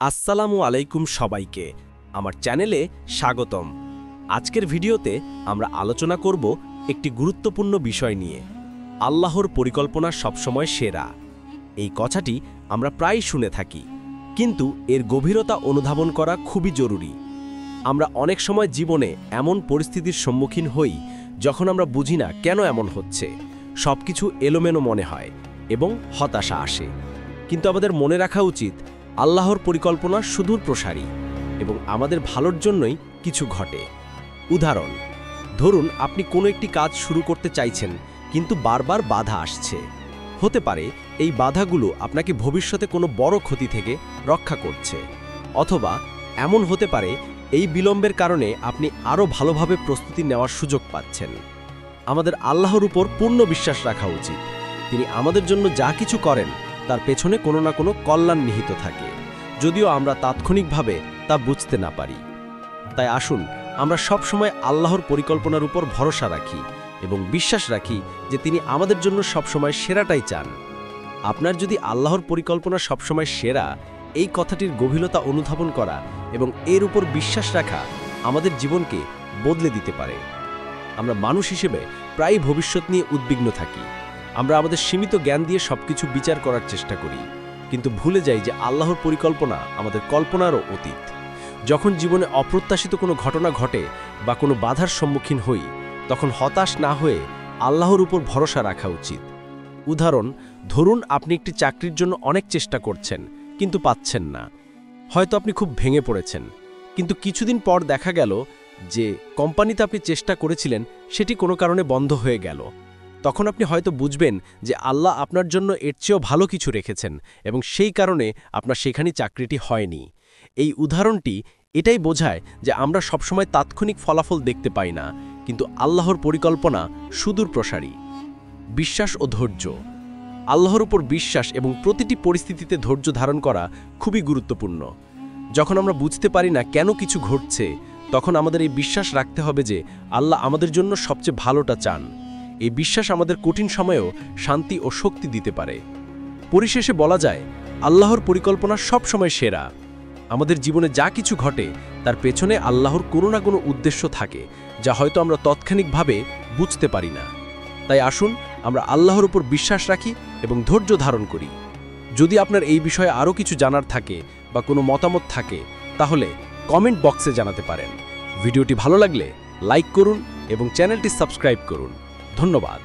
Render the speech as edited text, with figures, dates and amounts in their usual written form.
আসসালামু আলাইকুম সবাইকে আমার চ্যানেলে স্বাগতম। আজকের ভিডিওতে আমরা আলোচনা করব একটি গুরুত্বপূর্ণ বিষয় নিয়ে। আল্লাহর পরিকল্পনা সবসময় সেরা। এই কথাটি আমরা প্রায়ই শুনে থাকি, কিন্তু এর গভীরতা অনুধাবন করা খুবই জরুরি। আমরা অনেক সময় জীবনে এমন পরিস্থিতির সম্মুখীন হই যখন আমরা বুঝি না কেন এমন হচ্ছে, সবকিছু এলোমেলো মনে হয় এবং হতাশা আসে। কিন্তু আমাদের মনে রাখা উচিত, আল্লাহর পরিকল্পনা সুদূর প্রসারী এবং আমাদের ভালোর জন্যই কিছু ঘটে। উদাহরণ, ধরুন আপনি কোনো একটি কাজ শুরু করতে চাইছেন, কিন্তু বারবার বাধা আসছে। হতে পারে এই বাধাগুলো আপনাকে ভবিষ্যতে কোনো বড় ক্ষতি থেকে রক্ষা করছে, অথবা এমন হতে পারে এই বিলম্বের কারণে আপনি আরও ভালোভাবে প্রস্তুতি নেওয়ার সুযোগ পাচ্ছেন। আমাদের আল্লাহর উপর পূর্ণ বিশ্বাস রাখা উচিত। তিনি আমাদের জন্য যা কিছু করেন তার পেছনে কোনো না কোনো কল্যাণ নিহিত থাকে, যদিও আমরা তাৎক্ষণিকভাবে তা বুঝতে না পারি। তাই আসুন আমরা সবসময় আল্লাহর পরিকল্পনার উপর ভরসা রাখি এবং বিশ্বাস রাখি যে তিনি আমাদের জন্য সবসময় সেরাটাই চান। আপনার যদি আল্লাহর পরিকল্পনা সবসময় সেরা, এই কথাটির গভীরতা অনুধাবন করা এবং এর উপর বিশ্বাস রাখা আমাদের জীবনকে বদলে দিতে পারে। আমরা মানুষ হিসেবে প্রায়ই ভবিষ্যৎ নিয়ে উদ্বিগ্ন থাকি। আমরা আমাদের সীমিত জ্ঞান দিয়ে সবকিছু বিচার করার চেষ্টা করি, কিন্তু ভুলে যাই যে আল্লাহর পরিকল্পনা আমাদের কল্পনারও অতীত। যখন জীবনে অপ্রত্যাশিত কোনো ঘটনা ঘটে বা কোনো বাধার সম্মুখীন হই, তখন হতাশ না হয়ে আল্লাহর উপর ভরসা রাখা উচিত। উদাহরণ, ধরুন আপনি একটি চাকরির জন্য অনেক চেষ্টা করছেন, কিন্তু পাচ্ছেন না। হয়তো আপনি খুব ভেঙে পড়েছেন, কিন্তু কিছুদিন পর দেখা গেল যে কোম্পানিতে আপনি চেষ্টা করেছিলেন সেটি কোনো কারণে বন্ধ হয়ে গেল। তখন আপনি হয়তো বুঝবেন যে আল্লাহ আপনার জন্য এর চেয়েও ভালো কিছু রেখেছেন এবং সেই কারণে আপনার সেখানে চাকরিটি হয়নি। এই উদাহরণটি এটাই বোঝায় যে আমরা সবসময় তাৎক্ষণিক ফলাফল দেখতে পাই না, কিন্তু আল্লাহর পরিকল্পনা সুদূর প্রসারী। বিশ্বাস ও ধৈর্য। আল্লাহর উপর বিশ্বাস এবং প্রতিটি পরিস্থিতিতে ধৈর্য ধারণ করা খুবই গুরুত্বপূর্ণ। যখন আমরা বুঝতে পারি না কেন কিছু ঘটছে, তখন আমাদের এই বিশ্বাস রাখতে হবে যে আল্লাহ আমাদের জন্য সবচেয়ে ভালোটা চান। এই বিশ্বাস আমাদের কঠিন সময়েও শান্তি ও শক্তি দিতে পারে। পরিশেষে বলা যায়, আল্লাহর পরিকল্পনা সবসময় সেরা। আমাদের জীবনে যা কিছু ঘটে তার পেছনে আল্লাহর কোনো না কোনো উদ্দেশ্য থাকে, যা হয়তো আমরা তাৎক্ষণিকভাবে বুঝতে পারি না। তাই আসুন আমরা আল্লাহর উপর বিশ্বাস রাখি এবং ধৈর্য ধারণ করি। যদি আপনার এই বিষয়ে আরও কিছু জানার থাকে বা কোনো মতামত থাকে, তাহলে কমেন্ট বক্সে জানাতে পারেন। ভিডিওটি ভালো লাগলে লাইক করুন এবং চ্যানেলটি সাবস্ক্রাইব করুন। ধন্যবাদ।